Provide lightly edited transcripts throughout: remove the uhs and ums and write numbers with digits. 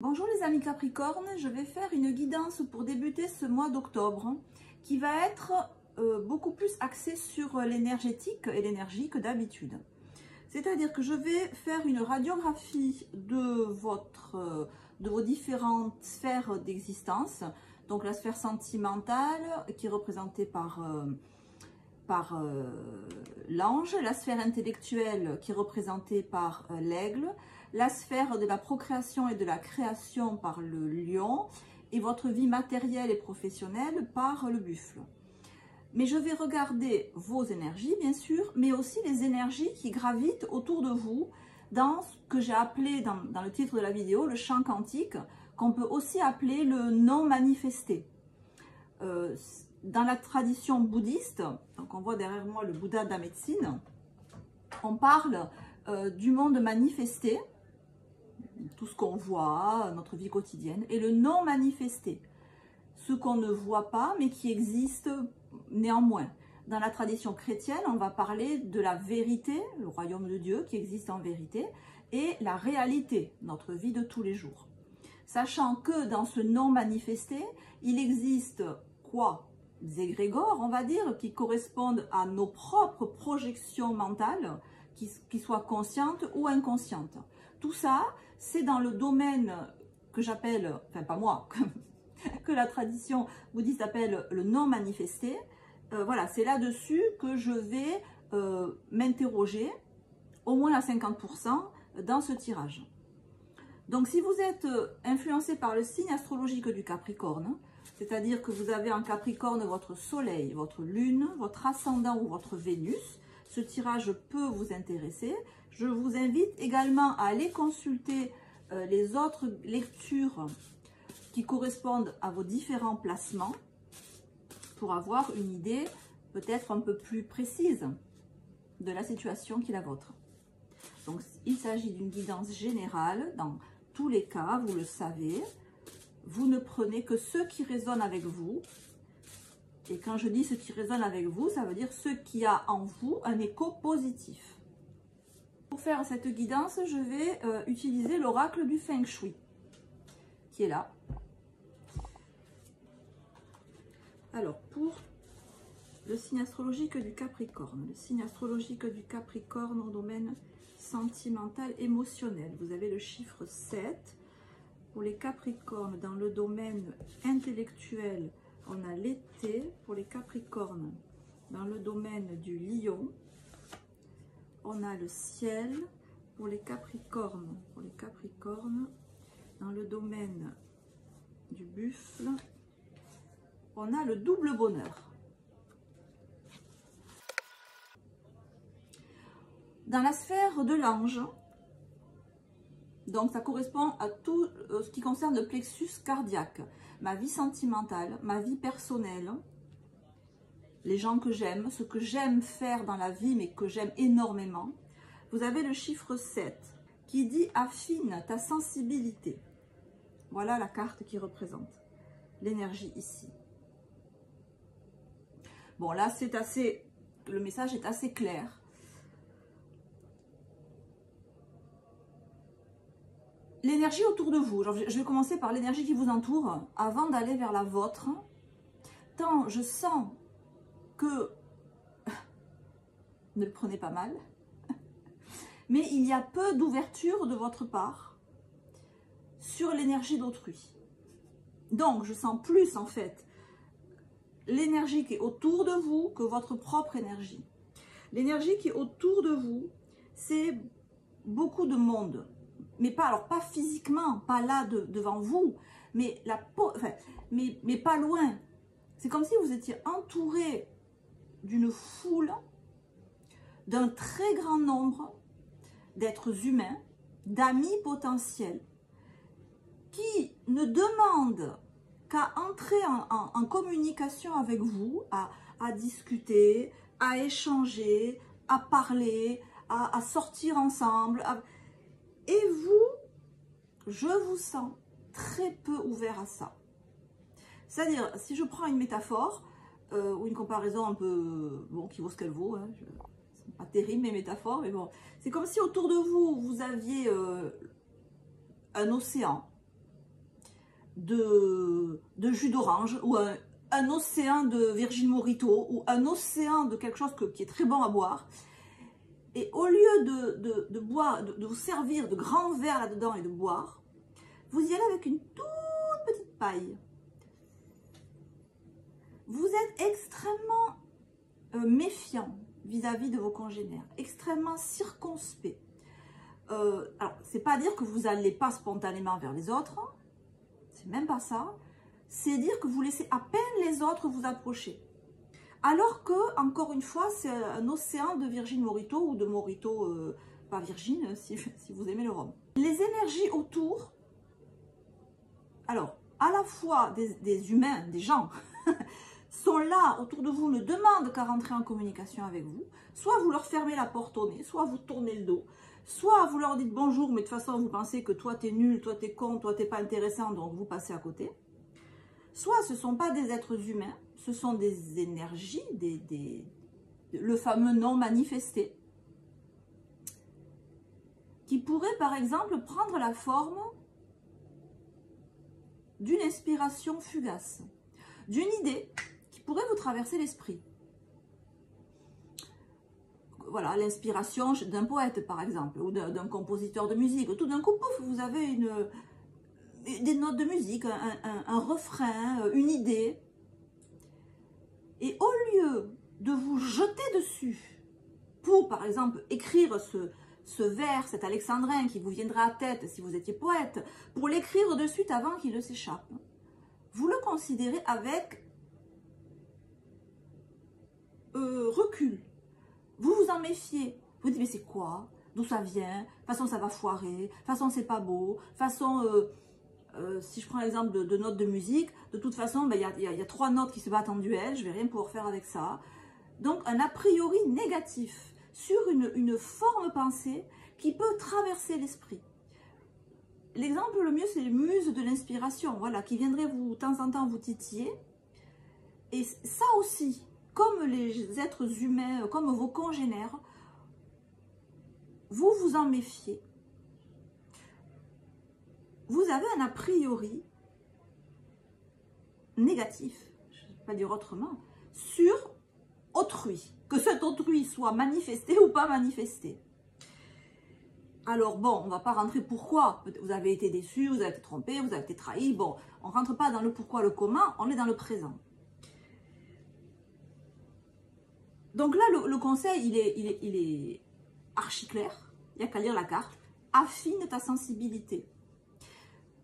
Bonjour les amis Capricorne, je vais faire une guidance pour débuter ce mois d'octobre qui va être beaucoup plus axée sur l'énergétique et l'énergie que d'habitude. C'est-à-dire que je vais faire une radiographie de vos différentes sphères d'existence. Donc la sphère sentimentale qui est représentée par l'ange, la sphère intellectuelle qui est représentée par l'aigle, la sphère de la procréation et de la création par le lion et votre vie matérielle et professionnelle par le buffle. Mais je vais regarder vos énergies bien sûr, mais aussi les énergies qui gravitent autour de vous dans ce que j'ai appelé dans le titre de la vidéo le champ quantique, qu'on peut aussi appeler le non manifesté. Dans la tradition bouddhiste, donc on voit derrière moi le Bouddha de la médecine, on parle du monde manifesté, tout ce qu'on voit, notre vie quotidienne, et le non manifesté, ce qu'on ne voit pas mais qui existe néanmoins. Dans la tradition chrétienne, on va parler de la vérité, le royaume de Dieu qui existe en vérité, et la réalité, notre vie de tous les jours. Sachant que dans ce non manifesté, il existe quoi? Des égrégores, on va dire, qui correspondent à nos propres projections mentales, qui soient conscientes ou inconscientes. Tout ça, c'est dans le domaine que j'appelle, enfin pas moi, que la tradition bouddhiste appelle le non manifesté. Voilà, c'est là-dessus que je vais m'interroger, au moins à 50% dans ce tirage. Donc si vous êtes influencé par le signe astrologique du Capricorne, c'est-à-dire que vous avez en Capricorne votre soleil, votre lune, votre ascendant ou votre Vénus, ce tirage peut vous intéresser. Je vous invite également à aller consulter les autres lectures qui correspondent à vos différents placements pour avoir une idée peut-être un peu plus précise de la situation qui est la vôtre. Donc il s'agit d'une guidance générale dans tous les cas, vous le savez. Vous ne prenez que ce qui résonne avec vous. Et quand je dis ce qui résonne avec vous, ça veut dire ce qui a en vous un écho positif. Pour faire cette guidance, je vais utiliser l'oracle du Feng Shui, qui est là. Alors, pour le signe astrologique du Capricorne, le signe astrologique du Capricorne au domaine sentimental, émotionnel, vous avez le chiffre 7. Pour les Capricornes, dans le domaine intellectuel, on a l'été. Pour les Capricornes, dans le domaine du lion, on a le ciel. Pour les Capricornes, dans le domaine du buffle, on a le double bonheur. Dans la sphère de l'ange, donc ça correspond à tout ce qui concerne le plexus cardiaque, ma vie sentimentale, ma vie personnelle, les gens que j'aime, ce que j'aime faire dans la vie mais que j'aime énormément. Vous avez le chiffre 7 qui dit affine ta sensibilité. Voilà la carte qui représente l'énergie ici. Bon là c'est assez, le message est assez clair. L'énergie autour de vous, je vais commencer par l'énergie qui vous entoure avant d'aller vers la vôtre. Tant je sens que, ne le prenez pas mal, mais il y a peu d'ouverture de votre part sur l'énergie d'autrui. Donc je sens plus en fait l'énergie qui est autour de vous que votre propre énergie. L'énergie qui est autour de vous, c'est beaucoup de monde. Mais pas, alors pas physiquement, pas là devant vous, mais, mais pas loin. C'est comme si vous étiez entouré d'une foule, d'un très grand nombre d'êtres humains, d'amis potentiels, qui ne demandent qu'à entrer en communication avec vous, à discuter, à échanger, à parler, à sortir ensemble. Et vous, je vous sens très peu ouvert à ça. C'est-à-dire, si je prends une métaphore, ou une comparaison un peu, bon, qui vaut ce qu'elle vaut, hein, c'est pas terrible mes métaphores, mais bon, c'est comme si autour de vous, vous aviez un océan, de jus d'orange ou un océan de Virgin Morito ou un océan de quelque chose qui est très bon à boire. Et au lieu de boire, de vous servir de grands verres là-dedans et de boire, vous y allez avec une toute petite paille. Vous êtes extrêmement méfiant vis-à-vis de vos congénères, extrêmement circonspect. Alors, c'est pas dire que vous n'allez pas spontanément vers les autres, hein, c'est même pas ça. C'est dire que vous laissez à peine les autres vous approcher. Alors que, encore une fois, c'est un océan de Virgin Morito ou de Morito, pas Virgin, si vous aimez le rhum. Les énergies autour, alors, à la fois des humains, des gens, sont là autour de vous, ne demandent qu'à rentrer en communication avec vous. Soit vous leur fermez la porte au nez, soit vous tournez le dos. Soit vous leur dites bonjour, mais de toute façon, vous pensez que toi, t'es nul, toi, t'es con, toi, t'es pas intéressant, donc vous passez à côté. Soit ce ne sont pas des êtres humains, ce sont des énergies, le fameux non manifesté, qui pourraient par exemple prendre la forme d'une inspiration fugace, d'une idée qui pourrait vous traverser l'esprit. Voilà, l'inspiration d'un poète par exemple, ou d'un compositeur de musique. Tout d'un coup, pouf, vous avez des notes de musique, un refrain, une idée. Et au lieu de vous jeter dessus pour, par exemple, écrire ce vers, cet alexandrin qui vous viendra à tête si vous étiez poète, pour l'écrire de suite avant qu'il ne s'échappe, vous le considérez avec recul. Vous vous en méfiez. Vous dites, mais c'est quoi? D'où ça vient? De toute façon, ça va foirer. De toute façon, c'est pas beau. De toute façon... si je prends l'exemple de notes de musique, de toute façon, ben, y a 3 notes qui se battent en duel, je ne vais rien pouvoir faire avec ça. Donc, un a priori négatif sur une forme pensée qui peut traverser l'esprit. L'exemple le mieux, c'est les muses de l'inspiration, voilà, qui viendraient de temps en temps vous titiller. Et ça aussi, comme les êtres humains, comme vos congénères, vous vous en méfiez. Vous avez un a priori négatif, je ne vais pas dire autrement, sur autrui, que cet autrui soit manifesté ou pas manifesté. Alors bon, on ne va pas rentrer pourquoi, vous avez été déçu, vous avez été trompé, vous avez été trahi, bon, on ne rentre pas dans le pourquoi, le comment, on est dans le présent. Donc là, le conseil, il est archi clair, il n'y a qu'à lire la carte, affine ta sensibilité.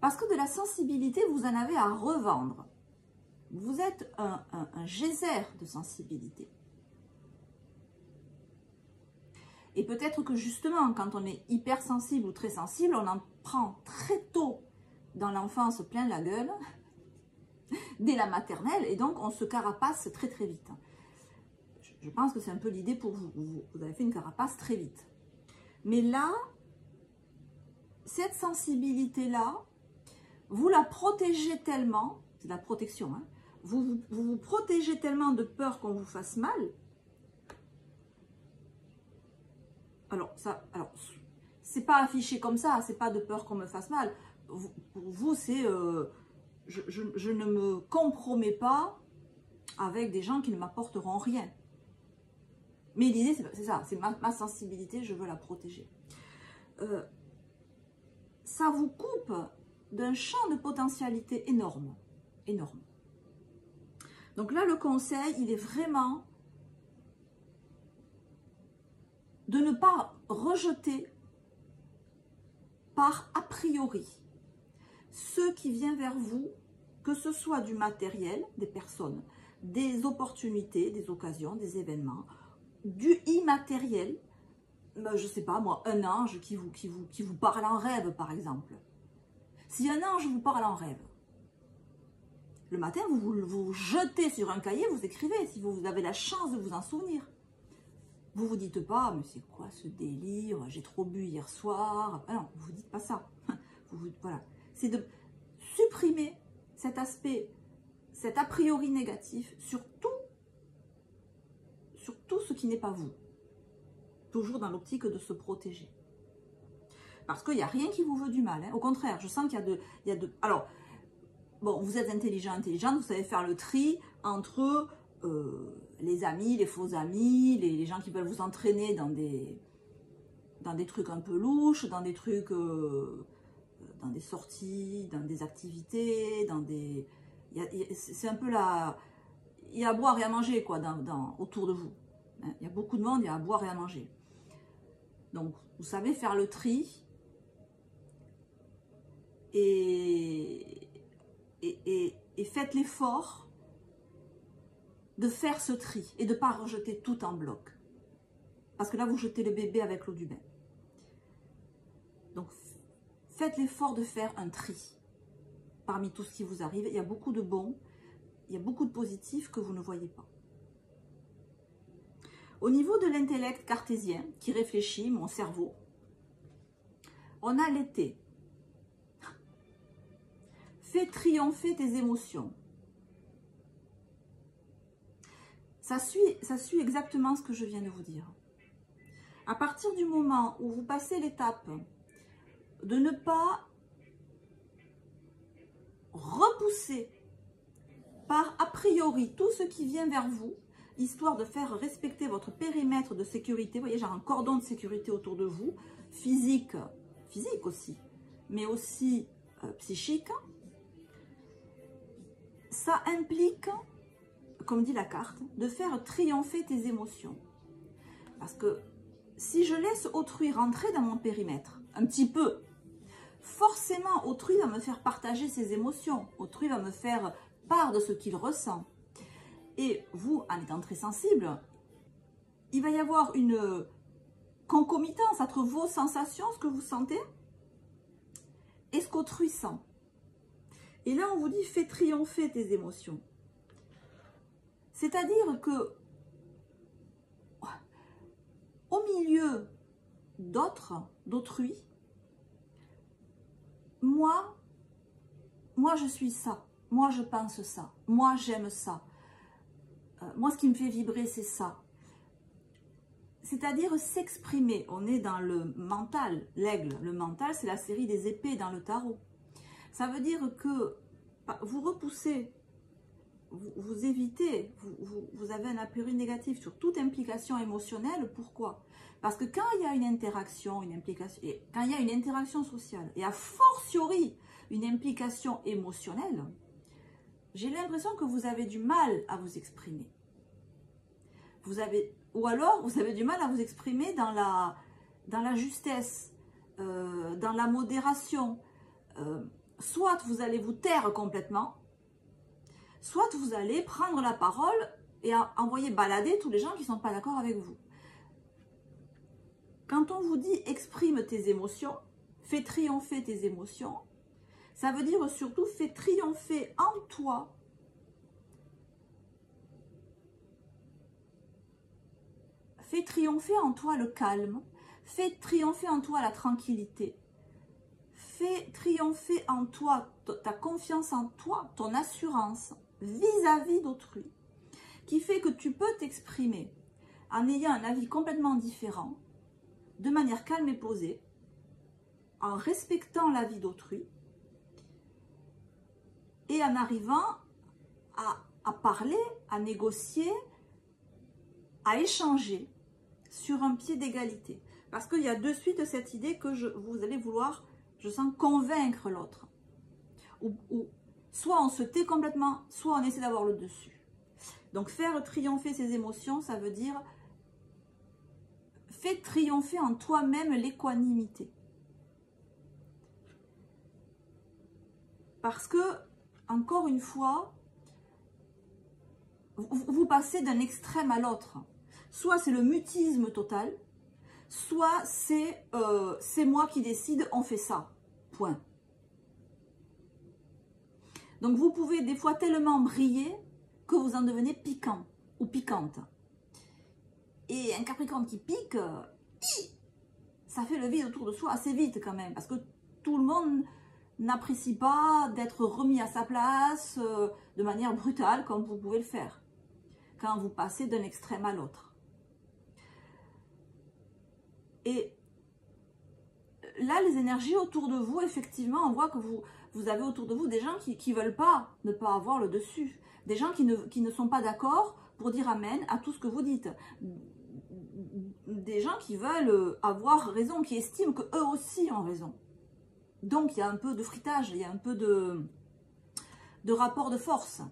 Parce que de la sensibilité, vous en avez à revendre. Vous êtes un geyser de sensibilité. Et peut-être que justement, quand on est hypersensible ou très sensible, on en prend très tôt dans l'enfance plein la gueule, dès la maternelle, et donc on se carapace très très vite. Je pense que c'est un peu l'idée pour vous. Vous avez fait une carapace très vite. Mais là, cette sensibilité-là, vous la protégez tellement, c'est de la protection, hein, vous vous protégez tellement de peur qu'on vous fasse mal. Alors c'est pas affiché comme ça, c'est pas de peur qu'on me fasse mal. Pour vous, c'est je ne me compromets pas avec des gens qui ne m'apporteront rien. Mais l'idée, c'est ça, c'est ma sensibilité, je veux la protéger. Ça vous coupe d'un champ de potentialité énorme, énorme. Donc là, le conseil, il est vraiment de ne pas rejeter par a priori ce qui vient vers vous, que ce soit du matériel, des personnes, des opportunités, des occasions, des événements, du immatériel, je ne sais pas moi, un ange qui vous parle en rêve par exemple. Si un ange vous parle en rêve, le matin vous jetez sur un cahier, vous écrivez, si vous avez la chance de vous en souvenir. Vous vous dites pas, mais c'est quoi ce délire, j'ai trop bu hier soir. Ah non, vous dites pas ça. Voilà. C'est de supprimer cet aspect, cet a priori négatif sur tout ce qui n'est pas vous. Toujours dans l'optique de se protéger. Parce qu'il n'y a rien qui vous veut du mal. Hein. Au contraire, je sens qu'il y a de... Alors, bon, vous êtes intelligente, vous savez faire le tri entre les amis, les faux amis, les gens qui veulent vous entraîner dans des trucs un peu louches, dans des trucs, dans des sorties, dans des activités, c'est un peu la... Il y a à boire et à manger, quoi, autour de vous. Hein. Il y a beaucoup de monde, il y a à boire et à manger. Donc, vous savez faire le tri. Et faites l'effort de faire ce tri et de ne pas rejeter tout en bloc. Parce que là, vous jetez le bébé avec l'eau du bain. Donc, faites l'effort de faire un tri parmi tout ce qui vous arrive. Il y a beaucoup de bons, il y a beaucoup de positifs que vous ne voyez pas. Au niveau de l'intellect cartésien qui réfléchit, mon cerveau, on a l'été. Fais triompher tes émotions. Ça suit exactement ce que je viens de vous dire. À partir du moment où vous passez l'étape de ne pas repousser par a priori tout ce qui vient vers vous, histoire de faire respecter votre périmètre de sécurité, vous voyez, genre un cordon de sécurité autour de vous, physique aussi, mais aussi psychique, ça implique, comme dit la carte, de faire triompher tes émotions. Parce que si je laisse autrui rentrer dans mon périmètre, un petit peu, forcément autrui va me faire partager ses émotions, autrui va me faire part de ce qu'il ressent. Et vous, en étant très sensible, il va y avoir une concomitance entre vos sensations, ce que vous sentez, et ce qu'autrui sent. Et là, on vous dit, fais triompher tes émotions. C'est-à-dire que, au milieu d'autrui, moi, je suis ça. Moi, je pense ça. Moi, j'aime ça. Moi, ce qui me fait vibrer, c'est ça. C'est-à-dire s'exprimer. On est dans le mental, l'aigle. Le mental, c'est la série des épées dans le tarot. Ça veut dire que vous repoussez, vous évitez, vous avez un a priori négatif sur toute implication émotionnelle. Pourquoi? Parce que quand il y a une interaction, quand il y a une interaction sociale, et a fortiori une implication émotionnelle, j'ai l'impression que vous avez du mal à vous exprimer. Ou alors, vous avez du mal à vous exprimer dans la justesse, dans la modération. Soit vous allez vous taire complètement, soit vous allez prendre la parole et envoyer balader tous les gens qui ne sont pas d'accord avec vous. Quand on vous dit exprime tes émotions, fais triompher tes émotions, ça veut dire surtout fais triompher en toi le calme, fais triompher en toi la tranquillité, fais triompher en toi ta confiance en toi, ton assurance vis-à-vis d'autrui, qui fait que tu peux t'exprimer en ayant un avis complètement différent, de manière calme et posée, en respectant l'avis d'autrui et en arrivant à parler, à négocier, à échanger sur un pied d'égalité. Parce qu'il y a de suite cette idée que vous allez vouloir, je sens, convaincre l'autre. Ou soit on se tait complètement, soit on essaie d'avoir le dessus. Donc faire triompher ses émotions, ça veut dire fais triompher en toi-même l'équanimité. Parce que, encore une fois, vous passez d'un extrême à l'autre. Soit c'est le mutisme total, soit c'est moi qui décide, on fait ça. Point. Donc vous pouvez des fois tellement briller que vous en devenez piquant ou piquante. Et un Capricorne qui pique, ça fait le vide autour de soi assez vite quand même. Parce que tout le monde n'apprécie pas d'être remis à sa place de manière brutale comme vous pouvez le faire. Quand vous passez d'un extrême à l'autre. Et là, les énergies autour de vous, effectivement, on voit que vous avez autour de vous des gens qui ne veulent pas ne pas avoir le dessus. Des gens qui ne sont pas d'accord pour dire amen à tout ce que vous dites. Des gens qui veulent avoir raison, qui estiment qu'eux aussi ont raison. Donc il y a un peu de fritage, il y a un peu de rapport de force.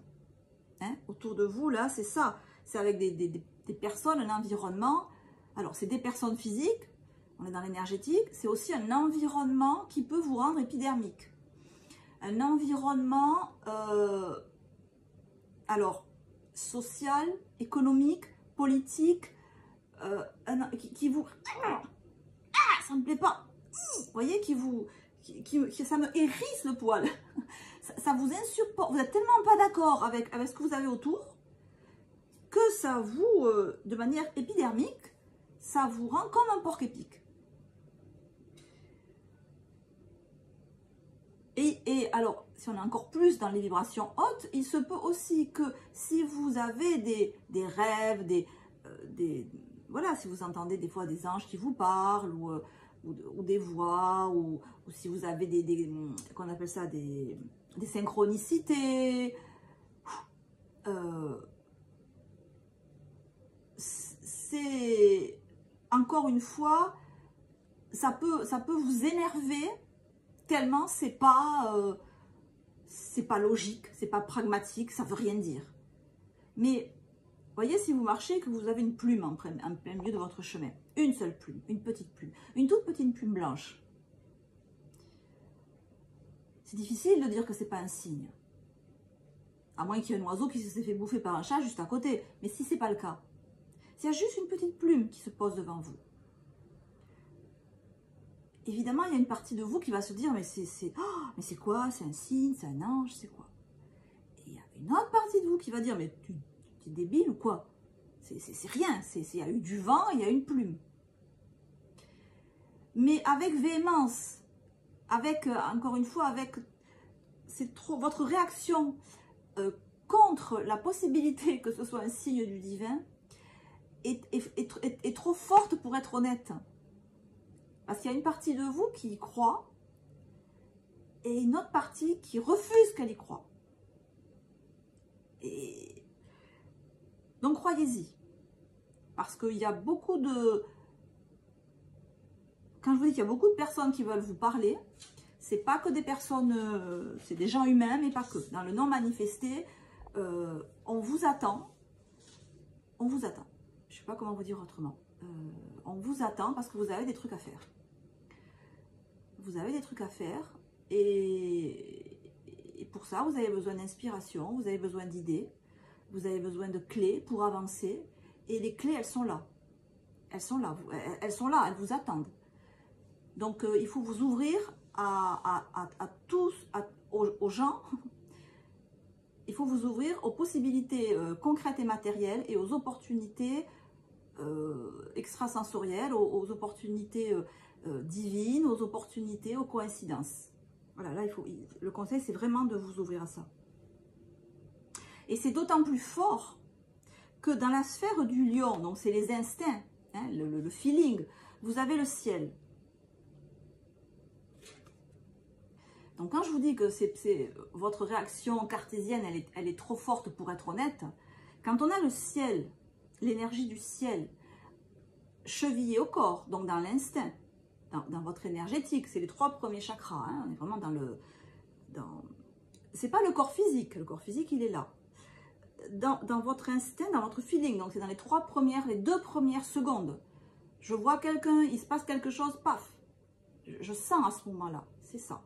Hein, autour de vous, là, c'est ça. C'est avec des personnes, un environnement. Alors, c'est des personnes physiques, on est dans l'énergétique. C'est aussi un environnement qui peut vous rendre épidermique. Un environnement, alors, social, économique, politique, qui vous... ça ne me plaît pas. Vous voyez, ça me hérisse le poil. Ça vous insupporte. Vous n'êtes tellement pas d'accord avec ce que vous avez autour que ça vous, de manière épidermique, ça vous rend comme un porc épic. Et alors, si on est encore plus dans les vibrations hautes, il se peut aussi que si vous avez des rêves, voilà, si vous entendez des fois des anges qui vous parlent, ou des voix, ou si vous avez qu'on appelle ça, des synchronicités, c'est, encore une fois, ça peut vous énerver tellement c'est pas logique, c'est pas pragmatique, ça veut rien dire. Mais voyez, si vous marchez et que vous avez une plume en plein milieu de votre chemin, une seule plume, une petite plume, une toute petite plume blanche, c'est difficile de dire que c'est pas un signe. À moins qu'il y ait un oiseau qui s'est fait bouffer par un chat juste à côté. Mais si c'est pas le cas, s'il y a juste une petite plume qui se pose devant vous, évidemment, il y a une partie de vous qui va se dire, mais c'est quoi? C'est un signe, c'est un ange, c'est quoi? Et il y a une autre partie de vous qui va dire, mais tu es débile ou quoi? C'est rien, il y a eu du vent, il y a une plume. Mais avec véhémence, encore une fois, votre réaction contre la possibilité que ce soit un signe du divin est trop forte pour être honnête. Parce qu'il y a une partie de vous qui y croit et une autre partie qui refuse qu'elle y croit. Et donc croyez-y. Parce qu'il y a beaucoup de... Quand je vous dis qu'il y a beaucoup de personnes qui veulent vous parler, c'est pas que des personnes... c'est des gens humains, mais pas que. Dans le non manifesté, on vous attend. On vous attend. Je sais pas comment vous dire autrement. On vous attend parce que vous avez des trucs à faire. Vous avez des trucs à faire et pour ça, vous avez besoin d'inspiration, vous avez besoin d'idées, vous avez besoin de clés pour avancer. Et les clés, elles sont là. Elles sont là, elles vous attendent. Donc, il faut vous ouvrir à tous, aux gens. Il faut vous ouvrir aux possibilités concrètes et matérielles et aux opportunités extrasensorielles, aux opportunités divines, aux opportunités, aux coïncidences. Voilà, là, le conseil, c'est vraiment de vous ouvrir à ça. Et c'est d'autant plus fort que dans la sphère du lion, donc c'est les instincts, hein, le feeling, vous avez le ciel. Donc quand je vous dis que votre réaction cartésienne, elle est trop forte pour être honnête, quand on a le ciel, l'énergie du ciel, chevillée au corps, donc dans l'instinct, dans votre énergétique, c'est les 3 premiers chakras, hein, on est vraiment c'est pas le corps physique il est là. Dans votre instinct, dans votre feeling, donc c'est dans les 2 premières secondes. Je vois quelqu'un, il se passe quelque chose, paf, je sens à ce moment-là, c'est ça.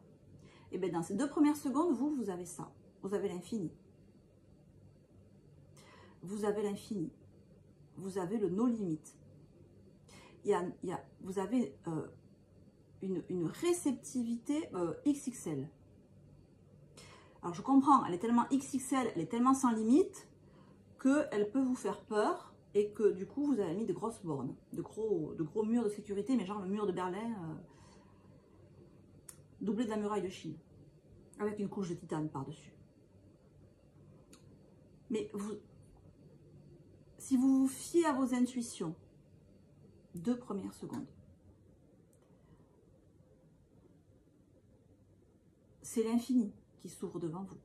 Et bien dans ces 2 premières secondes, vous avez ça, vous avez l'infini. Vous avez l'infini, vous avez le no limite. Vous avez une réceptivité XXL. Alors je comprends, elle est tellement XXL, elle est tellement sans limite qu'elle peut vous faire peur et que du coup vous avez mis de grosses bornes, de gros murs de sécurité, mais genre le mur de Berlin doublé de la muraille de Chine, avec une couche de titane par-dessus. Mais si vous vous fiez à vos intuitions, 2 premières secondes, c'est l'infini qui s'ouvre devant vous.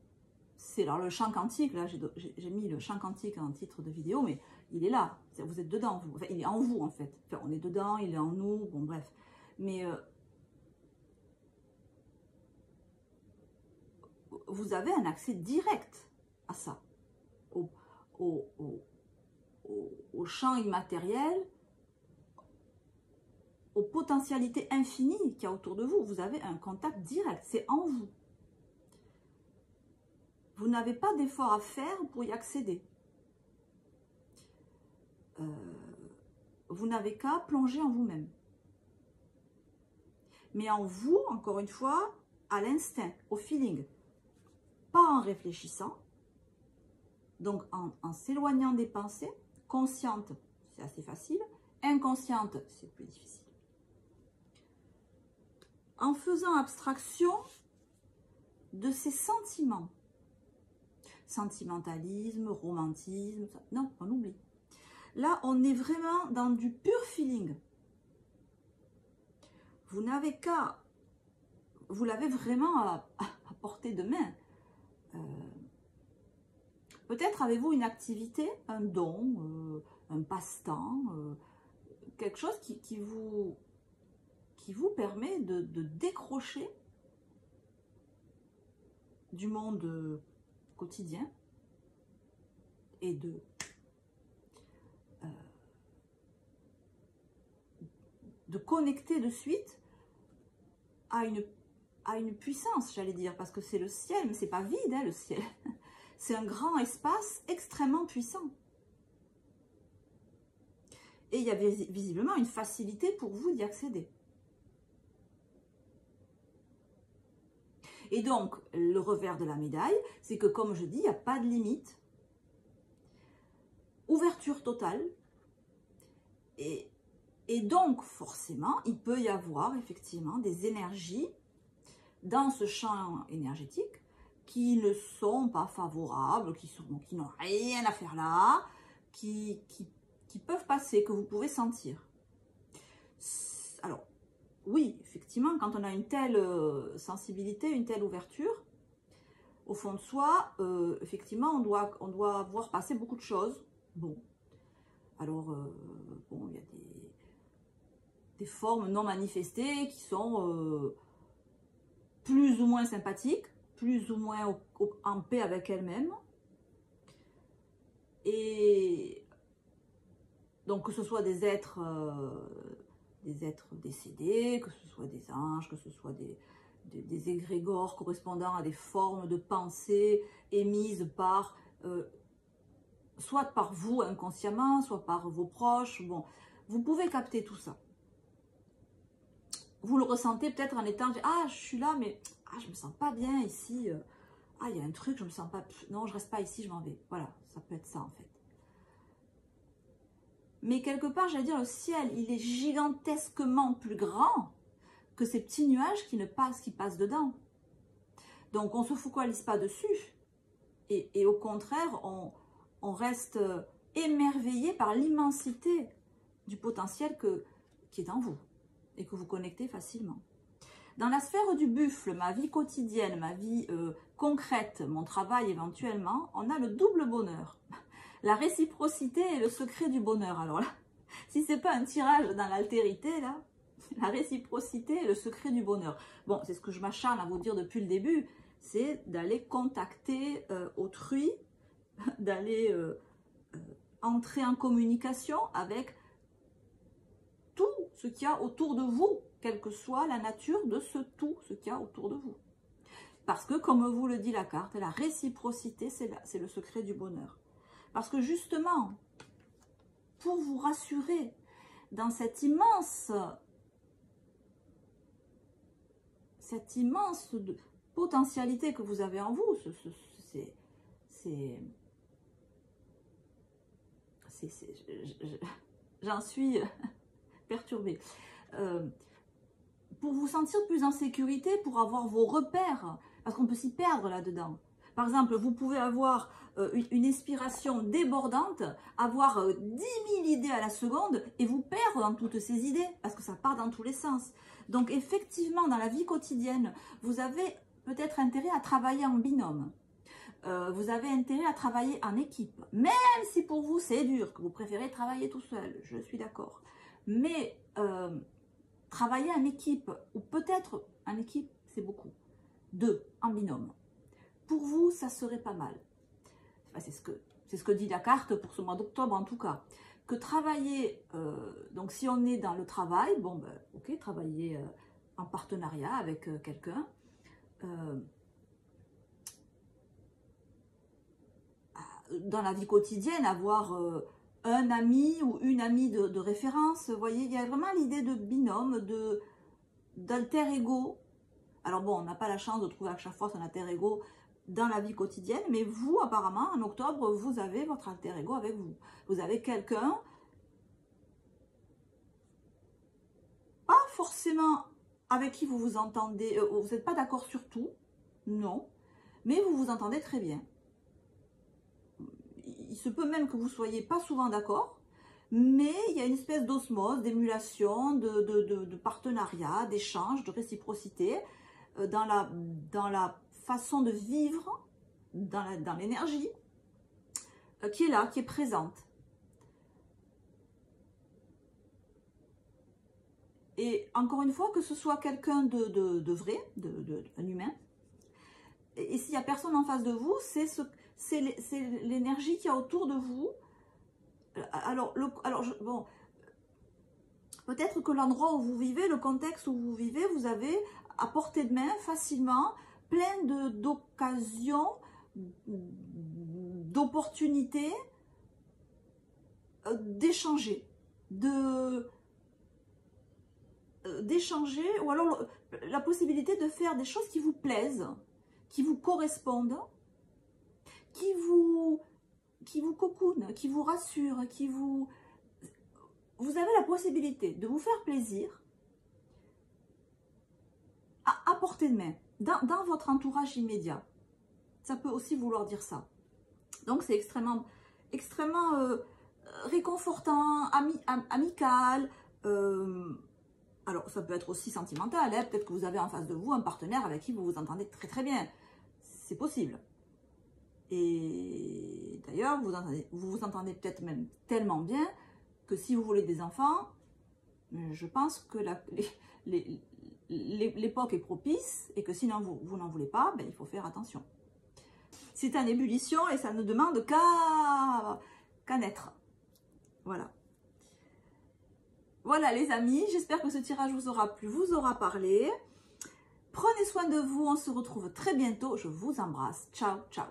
C'est alors le champ quantique, là j'ai mis le champ quantique en titre de vidéo, mais il est là, vous êtes dedans, vous. Enfin, il est en vous en fait. Enfin, on est dedans, il est en nous, bon bref. Mais vous avez un accès direct à ça, au champ immatériel, aux potentialités infinies qu'il y a autour de vous. Vous avez un contact direct, c'est en vous. Vous n'avez pas d'effort à faire pour y accéder. Vous n'avez qu'à plonger en vous-même. Mais en vous, encore une fois, à l'instinct, au feeling. Pas en réfléchissant. Donc en s'éloignant des pensées. Consciente, c'est assez facile. Inconsciente, c'est plus difficile. En faisant abstraction de ces sentiments. Sentimentalisme, romantisme, ça. Non, on oublie. Là, on est vraiment dans du pur feeling. Vous n'avez qu'à... Vous l'avez vraiment à portée de main. Peut-être avez-vous une activité, un don, un passe-temps, quelque chose qui vous permet de décrocher du monde quotidien et de connecter de suite à une puissance, j'allais dire, parce que c'est le ciel, mais c'est pas vide, hein, le ciel. C'est un grand espace extrêmement puissant. Et il y a visiblement une facilité pour vous d'y accéder. Et donc, le revers de la médaille, c'est que, comme je dis, il n'y a pas de limite. Ouverture totale. Et donc, forcément, il peut y avoir effectivement des énergies dans ce champ énergétique qui ne sont pas favorables, qui n'ont rien à faire là, qui peuvent passer, que vous pouvez sentir. Alors, oui, effectivement, quand on a une telle sensibilité, une telle ouverture, au fond de soi, effectivement, on doit voir passer beaucoup de choses. Bon, alors, bon, il y a des formes non manifestées qui sont plus ou moins sympathiques, plus ou moins en paix avec elles-mêmes. Et donc, que ce soit des êtres décédés, que ce soit des anges, que ce soit des égrégores correspondant à des formes de pensée émises par, soit par vous inconsciemment, soit par vos proches. Bon, vous pouvez capter tout ça. Vous le ressentez peut-être en étant, ah, je suis là, mais ah, je me sens pas bien ici. Ah, il y a un truc, je me sens pas, non, je reste pas ici, je m'en vais. Voilà, ça peut être ça en fait. Mais quelque part, j'allais dire, le ciel, il est gigantesquement plus grand que ces petits nuages qui passent dedans. Donc, on ne se focalise pas dessus. Et au contraire, on reste émerveillé par l'immensité du potentiel qui est en vous et que vous connectez facilement. Dans la sphère du buffle, ma vie quotidienne, ma vie concrète, mon travail éventuellement, on a le double bonheur. La réciprocité est le secret du bonheur. Alors là, si ce n'est pas un tirage dans l'altérité, là, la réciprocité est le secret du bonheur. Bon, c'est ce que je m'acharne à vous dire depuis le début, c'est d'aller contacter autrui, d'aller entrer en communication avec tout ce qu'il y a autour de vous, quelle que soit la nature de ce qu'il y a autour de vous. Parce que, comme vous le dit la carte, la réciprocité, c'est le secret du bonheur. Parce que justement, pour vous rassurer dans cette immense potentialité que vous avez en vous, j'en suis perturbée. Pour vous sentir plus en sécurité, pour avoir vos repères, parce qu'on peut s'y perdre là-dedans. Par exemple, vous pouvez avoir une inspiration débordante, avoir 10 000 idées à la seconde et vous perdre dans toutes ces idées, parce que ça part dans tous les sens. Donc effectivement, dans la vie quotidienne, vous avez peut-être intérêt à travailler en binôme. Vous avez intérêt à travailler en équipe. Même si pour vous c'est dur, que vous préférez travailler tout seul, je suis d'accord. Mais travailler en équipe, ou peut-être en équipe, c'est beaucoup. 2, en binôme. Pour vous, ça serait pas mal. Enfin, c'est ce que dit la carte pour ce mois d'octobre en tout cas. Que travailler, donc si on est dans le travail, bon ben ok, travailler en partenariat avec quelqu'un. Dans la vie quotidienne, avoir un ami ou une amie de référence, vous voyez, il y a vraiment l'idée de binôme, d'alter ego. Alors bon, on n'a pas la chance de trouver à chaque fois son alter ego dans la vie quotidienne, mais vous, apparemment, en octobre, vous avez votre alter ego avec vous. Vous avez quelqu'un, pas forcément avec qui vous vous entendez, vous n'êtes pas d'accord sur tout, non, mais vous vous entendez très bien. Il se peut même que vous ne soyez pas souvent d'accord, mais il y a une espèce d'osmose, d'émulation, de partenariat, d'échange, de réciprocité dans la façon de vivre, dans l'énergie qui est là, qui est présente. Et encore une fois, que ce soit quelqu'un de vrai, un humain, et s'il n'y a personne en face de vous, c'est l'énergie qu'il y a autour de vous. Alors bon, peut-être que l'endroit où vous vivez, le contexte où vous vivez, vous avez à portée de main facilement plein d'occasions, d'opportunités d'échanger, d'échanger, ou alors la possibilité de faire des choses qui vous plaisent, qui vous correspondent, qui vous cocoonent, qui vous rassurent, vous avez la possibilité de vous faire plaisir à portée de main, dans votre entourage immédiat. Ça peut aussi vouloir dire ça. Donc c'est extrêmement réconfortant, amical. Alors ça peut être aussi sentimental, hein. Peut-être que vous avez en face de vous un partenaire avec qui vous vous entendez très très bien. C'est possible. Et d'ailleurs, vous vous entendez peut-être même tellement bien que si vous voulez des enfants, je pense que l'époque est propice et que sinon vous n'en voulez pas, ben, il faut faire attention. C'est en ébullition et ça ne demande qu'à naître. Voilà. Voilà les amis, j'espère que ce tirage vous aura plu, vous aura parlé. Prenez soin de vous, on se retrouve très bientôt. Je vous embrasse. Ciao, ciao.